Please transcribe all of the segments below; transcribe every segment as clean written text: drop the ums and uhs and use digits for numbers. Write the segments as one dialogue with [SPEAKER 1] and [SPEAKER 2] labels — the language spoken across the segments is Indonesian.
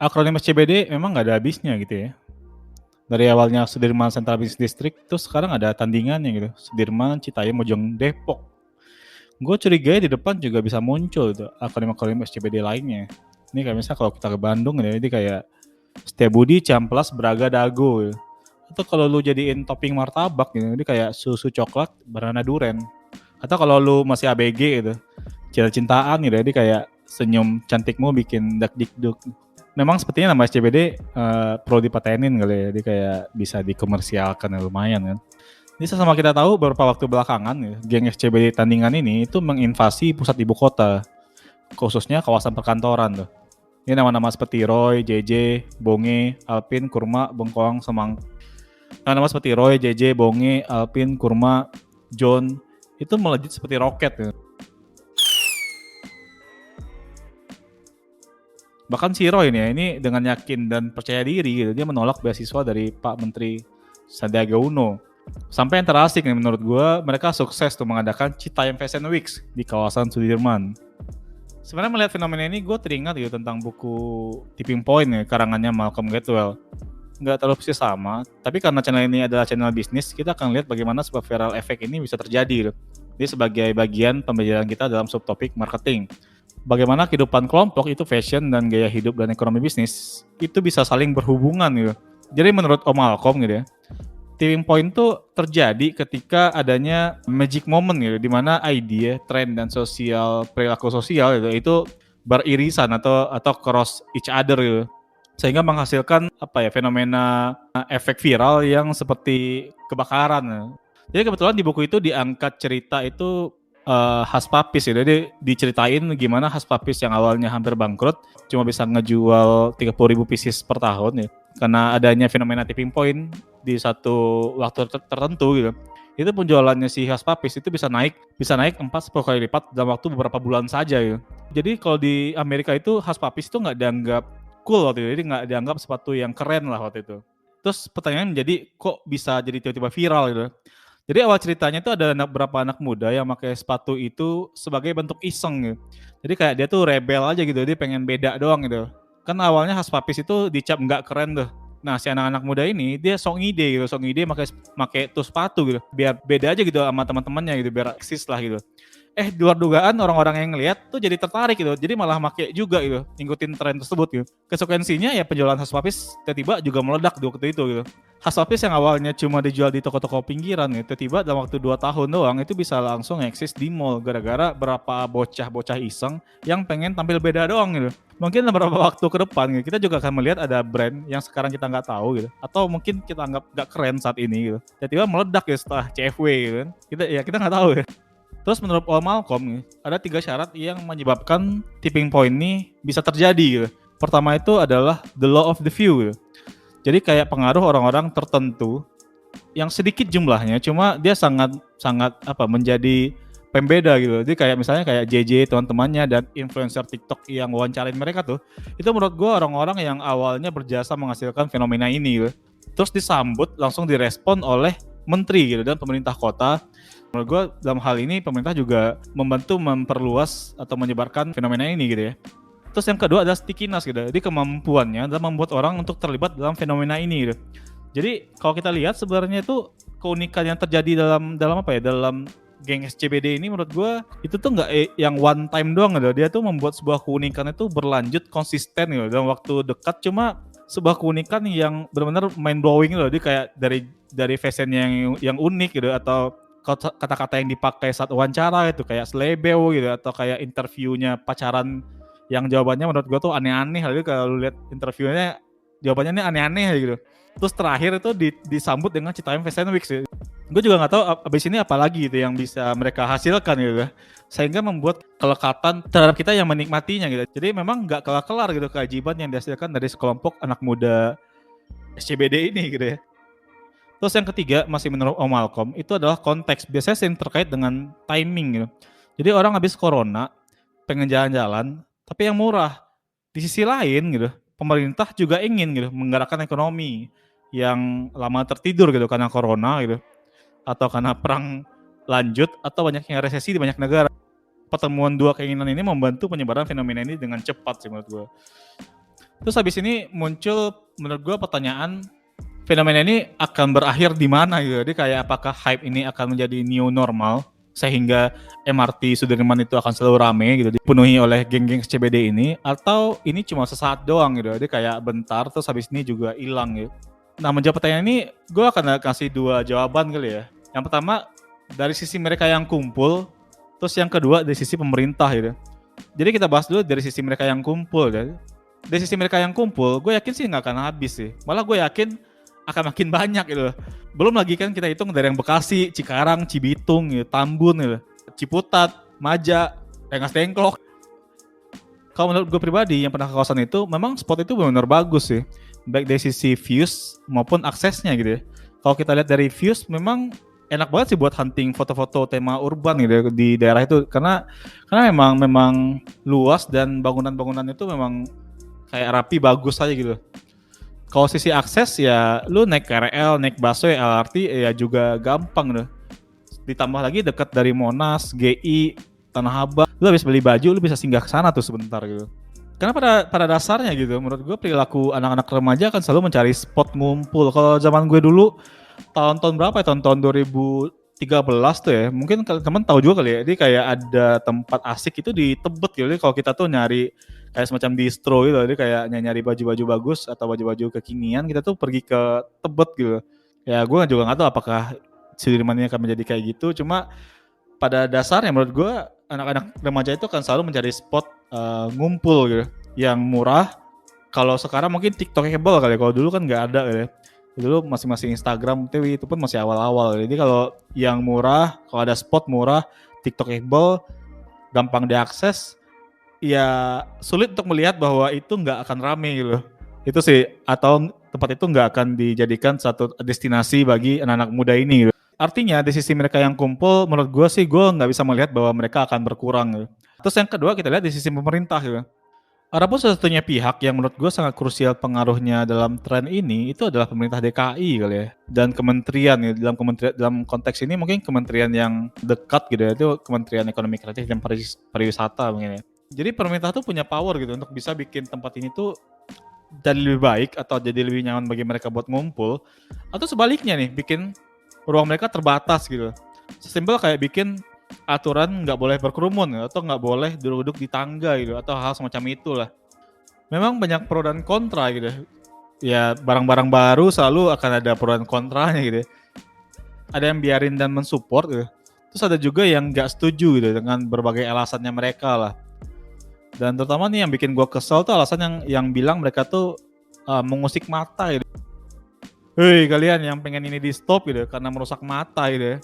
[SPEAKER 1] Akronim SCBD memang nggak ada habisnya gitu ya. Dari awalnya Sudirman Central Business District, terus sekarang ada tandingannya gitu. Sudirman, Citayam, Mojong, Depok. Gue curiga di depan juga bisa muncul tuh akronim-akronim SCBD lainnya. Ini kayak misalnya kalau kita ke Bandung ya, ini kayak Setiabudi, Ciamplas, Braga, Dago gitu. Atau kalau lu jadiin topping martabak gitu, ini kayak susu coklat, banana duren. Atau kalau lu masih ABG gitu, cinta-cintaan gitu, ini kayak senyum cantikmu bikin dak-dikduk. Memang sepertinya nama SCBD perlu dipatenin kali ya, jadi kayak bisa dikomersialkan ya, lumayan kan. Ini sama kita tahu beberapa waktu belakangan ya, geng SCBD tandingan ini itu menginvasi pusat ibu kota, khususnya kawasan perkantoran tuh. Ini nama-nama seperti Roy, JJ, Bonge, Alpin, Kurma, Bengkoang, Semang. Nama seperti Roy, JJ, Bonge, Alpin, Kurma, John itu melejit seperti roket ya. Bahkan si Roy nih, ini dengan yakin dan percaya diri gitu, dia menolak beasiswa dari Pak Menteri Sandiaga Uno. Sampai yang terasik nih menurut gue, mereka sukses tuh mengadakan Citayam Fashion Weeks di kawasan Sudirman. Sebenarnya melihat fenomena ini, gue teringat gitu tentang buku Tipping Point ya, karangannya Malcolm Gladwell. Nggak terlalu persis sama, tapi karena channel ini adalah channel bisnis, kita akan lihat bagaimana sebuah viral effect ini bisa terjadi gitu. Ini sebagai bagian pembelajaran kita dalam subtopik marketing. Bagaimana kehidupan kelompok itu fashion dan gaya hidup dan ekonomi bisnis itu bisa saling berhubungan gitu. Jadi menurut Om Malcolm gitu ya, tipping point itu terjadi ketika adanya magic moment gitu, di mana ide, tren dan perilaku sosial gitu, itu beririsan atau cross each other gitu. Sehingga menghasilkan fenomena efek viral yang seperti kebakaran. Ya. Jadi kebetulan di buku itu diangkat cerita itu Hush Puppies ya. Jadi diceritain gimana Hush Puppies yang awalnya hampir bangkrut cuma bisa ngejual 30.000 pieces per tahun ya. Karena adanya fenomena tipping point di satu waktu tertentu gitu. Itu penjualannya si Hush Puppies itu bisa naik 4-10 kali lipat dalam waktu beberapa bulan saja gitu. Jadi kalau di Amerika itu Hush Puppies itu nggak dianggap cool waktu itu, jadi nggak dianggap sepatu yang keren lah waktu itu. Terus pertanyaan menjadi kok bisa jadi tiba-tiba viral gitu. Jadi awal ceritanya itu ada beberapa anak muda yang pakai sepatu itu sebagai bentuk iseng gitu. Jadi kayak dia tuh rebel aja gitu, dia pengen beda doang gitu. Kan awalnya Hush Puppies itu dicap nggak keren tuh. Nah si anak-anak muda ini dia sok ngide pakai tuh sepatu gitu, biar beda aja gitu sama teman-temannya gitu, biar eksis lah gitu. Di luar dugaan orang-orang yang ngelihat tuh jadi tertarik gitu, jadi malah make juga gitu, ngikutin tren tersebut gitu. Konsekuensinya ya penjualan Hush Puppies tiba-tiba juga meledak di waktu itu gitu. Hush Puppies yang awalnya cuma dijual di toko-toko pinggiran gitu, tiba-tiba dalam waktu 2 tahun doang itu bisa langsung eksis di mall gara-gara berapa bocah-bocah iseng yang pengen tampil beda doang gitu. Mungkin beberapa waktu ke depan gitu, kita juga akan melihat ada brand yang sekarang kita nggak tahu gitu, atau mungkin kita anggap nggak keren saat ini gitu, tiba-tiba meledak ya setelah CFW gitu kan. Kita nggak tahu ya. Terus menurut Paul Malcolm, ada 3 syarat yang menyebabkan tipping point ini bisa terjadi gitu. Pertama itu adalah the law of the few gitu. Jadi kayak pengaruh orang-orang tertentu yang sedikit jumlahnya, cuma dia sangat menjadi pembeda gitu. Jadi kayak misalnya kayak JJ teman-temannya dan influencer TikTok yang wawancarain mereka tuh, itu menurut gue orang-orang yang awalnya berjasa menghasilkan fenomena ini gitu. Terus disambut langsung direspon oleh menteri gitu dan pemerintah kota. Menurut gue dalam hal ini pemerintah juga membantu memperluas atau menyebarkan fenomena ini gitu ya. Terus yang kedua adalah stickiness gitu. Jadi kemampuannya adalah membuat orang untuk terlibat dalam fenomena ini gitu. Jadi kalau kita lihat sebenarnya itu keunikan yang terjadi dalam geng SCBD ini menurut gue itu tuh nggak yang one time doang gitu. Dia tuh membuat sebuah keunikan itu berlanjut konsisten gitu dalam waktu dekat, cuma sebuah keunikan yang benar-benar mind blowing gitu. Dia kayak dari fashion yang unik gitu, atau kata-kata yang dipakai saat wawancara itu kayak selebeo gitu, atau kayak interviewnya pacaran yang jawabannya menurut gue tuh aneh-aneh. Lalu kalau lu lihat interviewnya jawabannya ini aneh-aneh gitu. Terus terakhir itu disambut dengan Citayam Fashion Week sih. Gue juga nggak tahu abis ini apa lagi gitu yang bisa mereka hasilkan gitu, sehingga membuat kelekatan terhadap kita yang menikmatinya gitu. Jadi memang nggak kelar-kelar gitu keajaiban yang dihasilkan dari sekelompok anak muda SCBD ini gitu ya. Terus yang ketiga masih menurut Om Malcolm itu adalah konteks, biasanya sering terkait dengan timing gitu. Jadi orang habis corona pengen jalan-jalan tapi yang murah. Di sisi lain gitu, pemerintah juga ingin gitu menggerakkan ekonomi yang lama tertidur gitu karena corona gitu, atau karena perang lanjut, atau banyaknya resesi di banyak negara. Pertemuan dua keinginan ini membantu penyebaran fenomena ini dengan cepat sih menurut gue. Terus habis ini muncul menurut gue pertanyaan, fenomena ini akan berakhir di mana gitu. Jadi kayak apakah hype ini akan menjadi new normal sehingga MRT Sudirman itu akan selalu rame gitu, dipenuhi oleh geng-geng CBD ini, atau ini cuma sesaat doang gitu. Jadi kayak bentar terus habis ini juga hilang gitu. Nah, menjawab pertanyaan ini gue akan kasih dua jawaban kali ya. Yang pertama dari sisi mereka yang kumpul, terus yang kedua dari sisi pemerintah gitu. Jadi kita bahas dulu dari sisi mereka yang kumpul ya. Dari sisi mereka yang kumpul, gue yakin sih nggak akan habis sih. Malah gue yakin akan makin banyak gitu. Belum lagi kan kita hitung dari yang Bekasi, Cikarang, Cibitung, gitu, Tambun, gitu, Ciputat, Maja, Rengas Dengklok. Kalau menurut gue pribadi yang pernah ke kawasan itu, memang spot itu benar-benar bagus sih. Baik dari sisi views maupun aksesnya gitu ya. Kalau kita lihat dari views, memang enak banget sih buat hunting foto-foto tema urban gitu ya, di daerah itu. Karena memang luas dan bangunan-bangunan itu memang kayak rapi, bagus aja gitu. Kalau sisi akses ya lu naik KRL, naik busway, LRT ya juga gampang deh. Ditambah lagi dekat dari Monas, GI, Tanah Abang. Lu habis beli baju, lu bisa singgah ke sana tuh sebentar gitu. Karena pada dasarnya gitu, menurut gue perilaku anak-anak remaja kan selalu mencari spot ngumpul. Kalau zaman gue dulu tahun-tahun berapa ya? Tahun-tahun 2013 tuh ya. Mungkin teman tahu juga kali ya. Jadi kayak ada tempat asik itu di Tebet gitu. Jadi kalau kita tuh nyari kayak semacam distro gitu, jadi kayak nyari baju-baju bagus atau baju-baju kekinian, kita tuh pergi ke Tebet gitu. Ya gue juga nggak tahu apakah Sudirman ini akan menjadi kayak gitu, cuma pada dasarnya menurut gue anak-anak remaja itu akan selalu mencari spot ngumpul gitu, yang murah. Kalau sekarang mungkin TikTokable kali, kalau dulu kan nggak ada gitu. Dulu masing-masing Instagram itu pun masih awal-awal. Jadi kalau yang murah, kalau ada spot murah, TikTokable, gampang diakses, ya sulit untuk melihat bahwa itu nggak akan rame gitu. Itu sih, atau tempat itu nggak akan dijadikan satu destinasi bagi anak-anak muda ini gitu. Artinya di sisi mereka yang kumpul, menurut gue sih gue nggak bisa melihat bahwa mereka akan berkurang gitu. Terus yang kedua kita lihat di sisi pemerintah gitu. Adapun satu-satunya pihak yang menurut gue sangat krusial pengaruhnya dalam tren ini itu adalah pemerintah DKI kali ya, dan kementerian ya. Dalam konteks ini mungkin kementerian yang dekat gitu ya, itu Kementerian Ekonomi Kreatif dan Pariwisata mungkin ya. Jadi pemerintah tuh punya power gitu untuk bisa bikin tempat ini tuh jadi lebih baik atau jadi lebih nyaman bagi mereka buat ngumpul, atau sebaliknya nih bikin ruang mereka terbatas gitu. Sesimpel kayak bikin aturan nggak boleh berkerumun ya, atau nggak boleh duduk-duduk di tangga gitu, atau hal semacam itulah. Memang banyak pro dan kontra gitu. Ya barang-barang baru selalu akan ada pro dan kontranya gitu. Ada yang biarin dan mensupport gitu. Terus ada juga yang nggak setuju gitu dengan berbagai alasannya mereka lah. Dan terutama nih yang bikin gue kesel tuh alasan yang bilang mereka tuh mengusik mata gitu. Hei kalian yang pengen ini di stop gitu karena merusak mata gitu ya.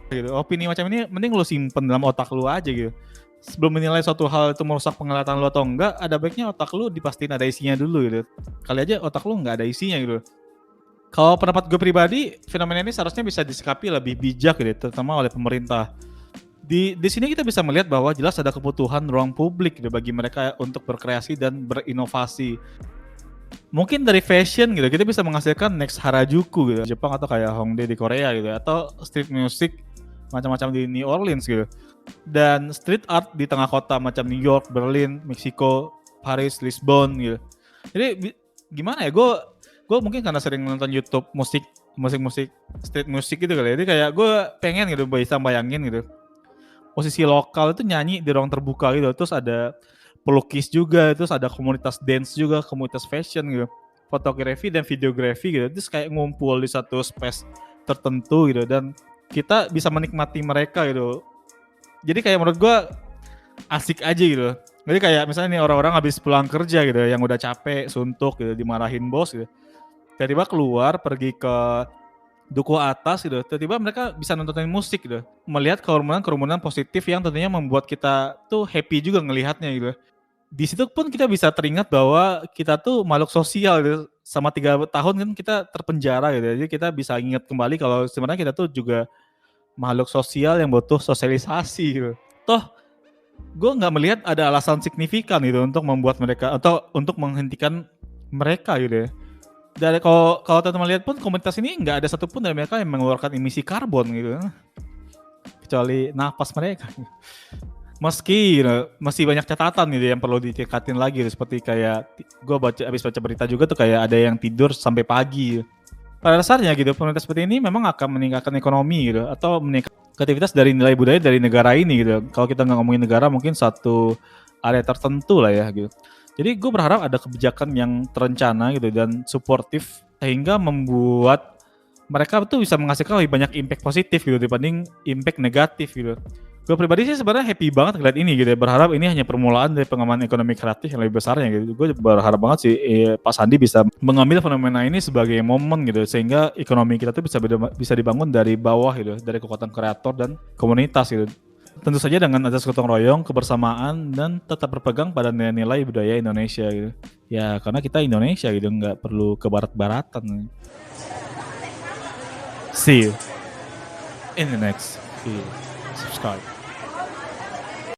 [SPEAKER 1] Gitu. Opini macam ini mending lu simpen dalam otak lu aja gitu. Sebelum menilai suatu hal itu merusak penglihatan lu atau enggak, ada baiknya otak lu dipastiin ada isinya dulu gitu. Kali aja otak lu nggak ada isinya gitu. Kalau pendapat gue pribadi, fenomena ini seharusnya bisa disikapi lebih bijak gitu, terutama oleh pemerintah. Di sini kita bisa melihat bahwa jelas ada kebutuhan ruang publik gitu bagi mereka untuk berkreasi dan berinovasi. Mungkin dari fashion gitu, kita bisa menghasilkan next Harajuku gitu, Jepang, atau kayak Hongdae di Korea gitu, atau street music macam-macam di New Orleans gitu. Dan street art di tengah kota macam New York, Berlin, Meksiko, Paris, Lisbon gitu. Jadi gimana ya, gue mungkin karena sering nonton YouTube musik street music gitu kali ya. Jadi kayak gue pengen gitu bisa bayangin gitu. Posisi lokal itu nyanyi di ruang terbuka gitu. Terus ada pelukis juga, terus ada komunitas dance juga, komunitas fashion gitu. Fotografi dan videografi gitu. Terus kayak ngumpul di satu space tertentu gitu, dan kita bisa menikmati mereka gitu. Jadi kayak menurut gue asik aja gitu. Jadi kayak misalnya nih orang-orang habis pulang kerja gitu, yang udah capek, suntuk gitu, dimarahin bos gitu. Tiba-tiba keluar pergi ke duku atas gitu, tiba-tiba mereka bisa nontonin musik gitu. Melihat kerumunan positif yang tentunya membuat kita tuh happy juga ngelihatnya gitu. Di situ pun kita bisa teringat bahwa kita tuh makhluk sosial gitu. Sama 3 tahun kan kita terpenjara gitu. Jadi kita bisa ingat kembali kalau sebenarnya kita tuh juga makhluk sosial yang butuh sosialisasi gitu. Toh gue nggak melihat ada alasan signifikan gitu untuk membuat mereka atau untuk menghentikan mereka gitu ya. Dari kalau teman-teman lihat pun komunitas ini nggak ada satupun dari mereka yang mengeluarkan emisi karbon gitu, kecuali napas mereka. Meski masih banyak catatan gitu yang perlu ditingkatin lagi, seperti kayak gue habis baca berita juga tuh kayak ada yang tidur sampai pagi. Pada dasarnya gitu pemerintah seperti ini memang akan meningkatkan ekonomi gitu atau meningkatkan aktivitas dari nilai budaya dari negara ini gitu. Kalau kita nggak ngomongin negara mungkin satu area tertentu lah ya gitu. Jadi gue berharap ada kebijakan yang terencana gitu dan suportif sehingga membuat mereka tuh bisa menghasilkan lebih banyak impact positif gitu dibanding impact negatif gitu. Gue pribadi sih sebenarnya happy banget ngeliat ini gitu ya, berharap ini hanya permulaan dari pengembangan ekonomi kreatif yang lebih besarnya gitu. Gue berharap banget sih Pak Sandi bisa mengambil fenomena ini sebagai momen gitu, sehingga ekonomi kita tuh bisa dibangun dari bawah gitu, dari kekuatan kreator dan komunitas gitu. Tentu saja dengan azas gotong royong, kebersamaan, dan tetap berpegang pada nilai-nilai budaya Indonesia gitu. Ya karena kita Indonesia gitu, nggak perlu ke barat-baratan. See you in the next video. Subscribe.